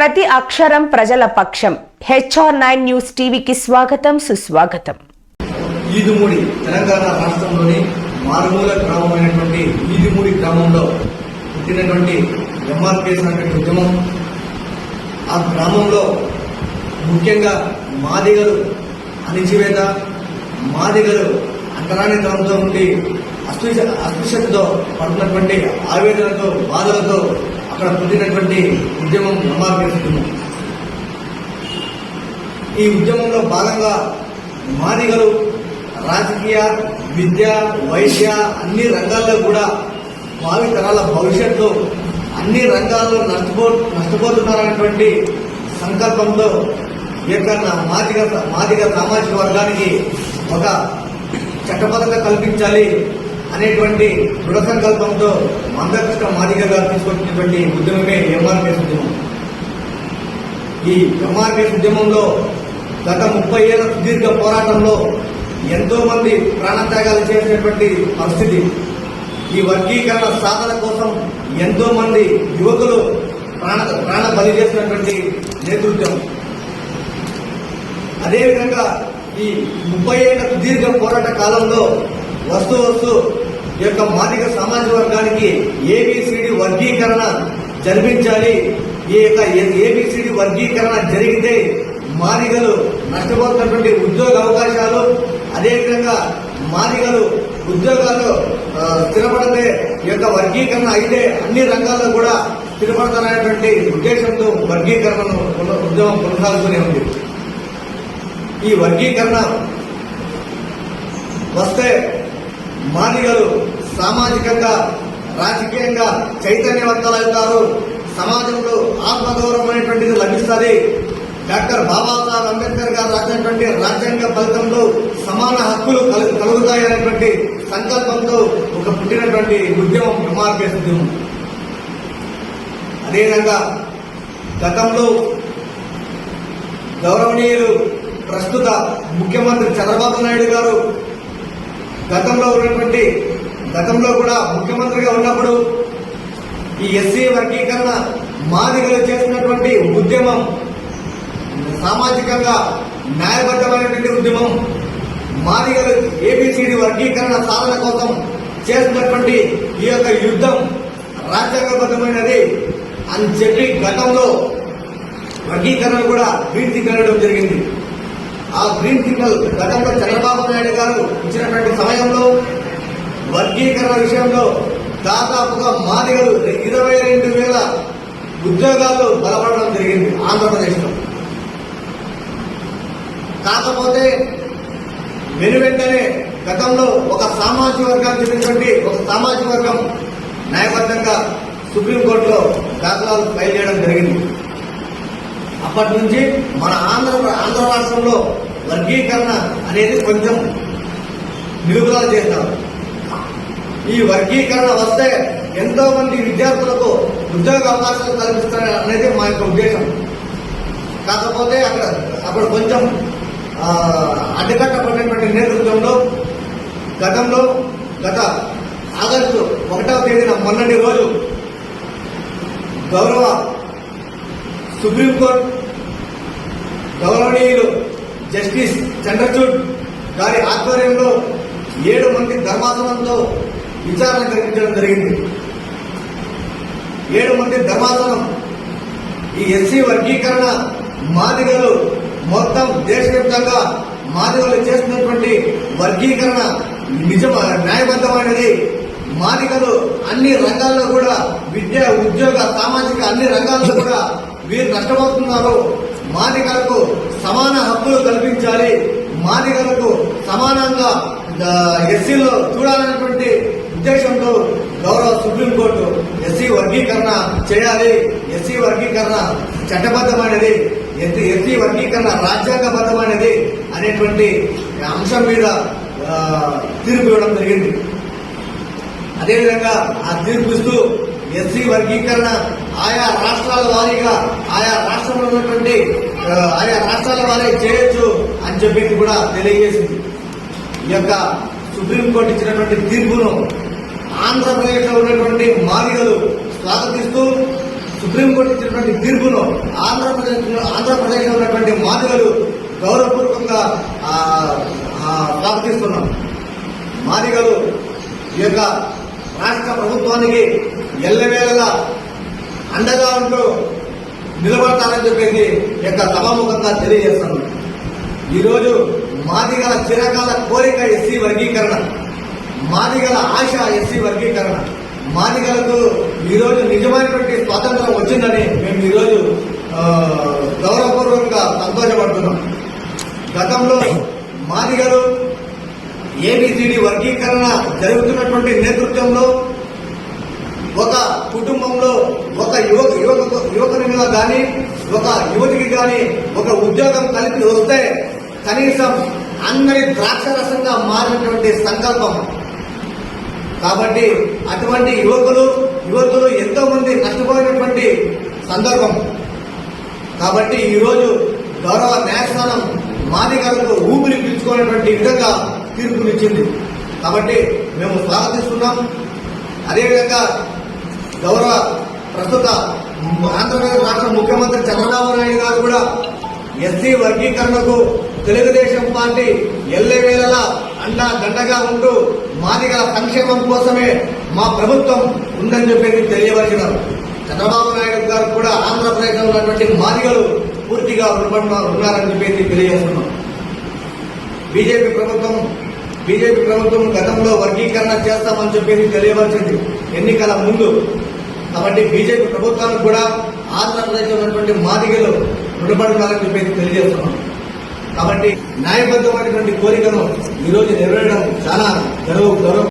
ప్రతి అక్షరం ప్రజల పక్షం. HR9 న్యూస్ టీవీకి స్వాగతం, సుస్వాగతం. ఈదుమూడి తెలంగాణ రాష్ట్రంలోని మారుమూల గ్రామమైనటువంటి ఈదుమూడి గ్రామంలో పుట్టినటువంటి ఎంఆర్పిఎస్ అనేటువంటి ఉద్యమం. ఆ గ్రామంలో ముఖ్యంగా మాదిగలు అణిచివేత, మాదిగలు అంటరానితనంతో ఉండి అస్పృశ్యతతో పడుతున్నటువంటి ఆవేదనతో, బాధలతో అక్కడ పుట్టినటువంటి ఉద్యమం ఎంఆర్పిఎస్ ఉద్యమం. ఈ ఉద్యమంలో భాగంగా మాదిగలు రాజకీయ, విద్య, వైద్య అన్ని రంగాల్లో కూడా భావి తరాల భవిష్యత్తు అన్ని రంగాల్లో నష్టపోతున్నారనేటువంటి సంకల్పంతో ఈ యొక్క మాదిగ సామాజిక వర్గానికి ఒక చట్టబద్ధత కల్పించాలి అనేటువంటి దృఢ సంకల్పంతో మందకృష్ణ మాదిగ గారు తీసుకొచ్చినటువంటి ఉద్యమమే ఎంఆర్పిఎస్ ఉద్యమం. ఈ ఎంఆర్పిఎస్ ఉద్యమంలో గత 30 ఏళ్ల సుదీర్ఘ పోరాటంలో ఎంతో మంది ప్రాణత్యాగాలు చేసినటువంటి పరిస్థితి. ఈ వర్గీకరణ సాధన కోసం ఎంతో మంది యువకులు ప్రాణ బలి చేసినటువంటి నేతృత్వం. అదేవిధంగా ఈ 30 ఏళ్ల సుదీర్ఘ పోరాట కాలంలో వస్తూ ఈ యొక్క మాదిగ సామాజిక వర్గానికి ABCD వర్గీకరణ జరిపించాలి. ఈ యొక్క ABCD వర్గీకరణ జరిగితే మాదిగలు నష్టపోతున్నటువంటి ఉద్యోగ అవకాశాలు, అదేవిధంగా మాదిగలు ఉద్యోగాలు స్థిరపడితే ఈ యొక్క వర్గీకరణ అయితే అన్ని రంగాల్లో కూడా స్థిరపడతారనేటువంటి ఉద్దేశంతో వర్గీకరణను ఉద్యమం కొనసాగుతూనే ఉంది. ఈ వర్గీకరణ వస్తే మాదిగలు సామాజికంగా, రాజకీయంగా చైతన్యవంతులవుతారు. సమాజంలో ఆత్మగౌరవం అనేటువంటిది లభిస్తుంది. డాక్టర్ బాబాసాహెబ్ అంబేద్కర్ గారు రాసినటువంటి రాజ్యాంగ ఫలితంలో సమాన హక్కులు కలుగుతాయనేటువంటి సంకల్పంతో ఒక పుట్టినటువంటి ఉద్యమం ఎంఆర్పిఎస్ ఉద్యమం. అదేవిధంగా గతంలో గౌరవనీయులు ప్రస్తుత ముఖ్యమంత్రి చంద్రబాబు నాయుడు గారు గతంలో కూడా ముఖ్యమంత్రిగా ఉన్నప్పుడు ఈ ఎస్సీ వర్గీకరణ మాదిగలు చేసినటువంటి ఉద్యమం సామాజికంగా న్యాయబద్ధమైనటువంటి ఉద్యమం. మాదిగలు ABCD వర్గీకరణ సాధన కోసం చేసినటువంటి ఈ యొక్క యుద్ధం రాజ్యాంగబద్ధమైనది అని చెప్పి గతంలో వర్గీకరణ కూడా గ్రీన్ సిగ్నల్ ఇవ్వడం జరిగింది. ఆ గ్రీన్ సిగ్నల్ గతంలో చంద్రబాబు నాయుడు గారు ఇచ్చినటువంటి సమయంలో వర్గీకరణ విషయంలో దాదాపుగా మాదిగలు 22,000 ఉద్యోగాలు బలపడడం జరిగింది ఆంధ్రప్రదేశ్లో. కాకపోతే వెనువెంటనే గతంలో ఒక సామాజిక వర్గానికి చెందినటువంటి ఒక సామాజిక వర్గం న్యాయబద్ధంగా సుప్రీంకోర్టులో దాఖలాలు ఫైల్ చేయడం జరిగింది. అప్పటి నుంచి మన ఆంధ్ర రాష్ట్రంలో వర్గీకరణ అనేది కొంచెం నిలుపుదల చేస్తారు. ఈ వర్గీకరణ వస్తే ఎంతో మంది విద్యార్థులకు ఉద్యోగ అవకాశాలు కల్పిస్తారు అనేది మా యొక్క ఉద్దేశం. కాకపోతే అక్కడ కొంచెం అడ్డుకట్టబడినటువంటి నేతృత్వంలో గత ఆగస్టు 1వ తేదీన మొన్నటి రోజు గౌరవ సుప్రీంకోర్టు గౌరవనీయులు జస్టిస్ చంద్రచూడ్ గారి ఆధ్వర్యంలో 7 మంది ధర్మాసనంతో విచారణ జరిపించడం జరిగింది. 7 మంది ధర్మాసనం ఈ ఎస్సీ వర్గీకరణ మాదిగలు మొత్తం దేశవ్యాప్తంగా మాదిగలు చేస్తున్నటువంటి వర్గీకరణ న్యాయబద్ధమైనది. మాదిగలు అన్ని రంగాల్లో కూడా విద్య, ఉద్యోగ, సామాజిక అన్ని రంగాల్లో కూడా వీరు నష్టపోతున్నారు. మాదిగలకు సమాన హక్కులు కల్పించాలి, మాదిగలకు సమానంగా ఎస్సీలో చూడాలనేటువంటి ఉద్దేశంతో గౌరవ సుప్రీంకోర్టు ఎస్సీ వర్గీకరణ చేయాలి, ఎస్సీ వర్గీకరణ చట్టబద్ధమైనది, ఎస్సీ వర్గీకరణ రాజ్యాంగబద్ధమైనది అనేటువంటి అంశం మీద తీర్పు ఇవ్వడం జరిగింది. అదేవిధంగా ఆ తీర్పు ఇస్తూ ఎస్సీ వర్గీకరణ ఆయా రాష్ట్రాల వారీగా ఆయా రాష్ట్రంలో ఉన్నటువంటి ఆయా రాష్ట్రాల వారికి చేయొచ్చు అని చెప్పి కూడా తెలియజేసింది. ఈ యొక్క సుప్రీంకోర్టు ఇచ్చినటువంటి తీర్పును ఆంధ్రప్రదేశ్లో ఉన్నటువంటి మాదిగలు స్వాగతిస్తూ సుప్రీంకోర్టు ఇచ్చినటువంటి తీర్పును ఆంధ్రప్రదేశ్ ఉన్నటువంటి మాదిగలు గౌరవపూర్వకంగా స్వాగతిస్తున్నాం. మాదిగలు ఈ యొక్క రాష్ట్ర ప్రభుత్వానికి ఎల్లవేళలా అండగా ఉంటూ నిలబడతారని చెప్పేసి ఈ యొక్క సభాముఖంగా తెలియజేస్తున్నాం. ఈరోజు మాదిగల చిరకాల కోరిక ఎస్సీ వర్గీకరణ, మాదిగల ఆశ ఎస్సీ వర్గీకరణ. మాదిగలకు ఈరోజు నిజమైనటువంటి స్వాతంత్రం వచ్చిందని మేము ఈరోజు గౌరవపూర్వకంగా సంతోషపడుతున్నాం. గతంలో మాదిగలు ఏబిసిడి వర్గీకరణ జరుగుతున్నటువంటి నేతృత్వంలో ఒక కుటుంబంలో ఒక యువకునిగా కానీ ఒక యువతికి కానీ ఒక ఉద్యోగం కలిపి వస్తే కనీసం అందరి ద్రాక్షరసంగా మారినటువంటి సంకల్పం. కాబట్టి అటువంటి యువతులు ఎంతో మంది నష్టపోయినటువంటి సందర్భం. కాబట్టి ఈరోజు గౌరవ న్యాయస్థానం మాదిగలకు ఊపిరి పీల్చుకునేటువంటి విధంగా తీర్పునిచ్చింది. కాబట్టి మేము స్వాగతిస్తున్నాం. అదేవిధంగా గౌరవ ప్రస్తుత ఆంధ్రప్రదేశ్ రాష్ట్ర ముఖ్యమంత్రి చంద్రబాబు నాయుడు గారు కూడా ఎస్సీ వర్గీకరణకు తెలుగుదేశం పార్టీ ఎల్లవేళలా దండగా ఉంటూ మాదిగల సంక్షేమం కోసమే మా ప్రభుత్వం ఉందని చెప్పేసి తెలియవలసినారు. చంద్రబాబు నాయుడు గారు కూడా ఆంధ్రప్రదేశ్లో ఉన్నటువంటి మాదిగలు పూర్తిగా ఉన్నారని చెప్పేసి తెలియజేస్తున్నాం. బీజేపీ ప్రభుత్వం గతంలో వర్గీకరణ చేస్తామని చెప్పేసి తెలియవలసింది ఎన్నికల ముందు. కాబట్టి బీజేపీ ప్రభుత్వానికి కూడా ఆంధ్రప్రదేశ్లో ఉన్నటువంటి మాదిగలు రుణపడుతున్నారని చెప్పేసి తెలియజేస్తున్నాం. కాబట్టి న్యాయబద్ధమైనటువంటి కోరికను ఈరోజు నెరవేరడం చాలా గౌరవ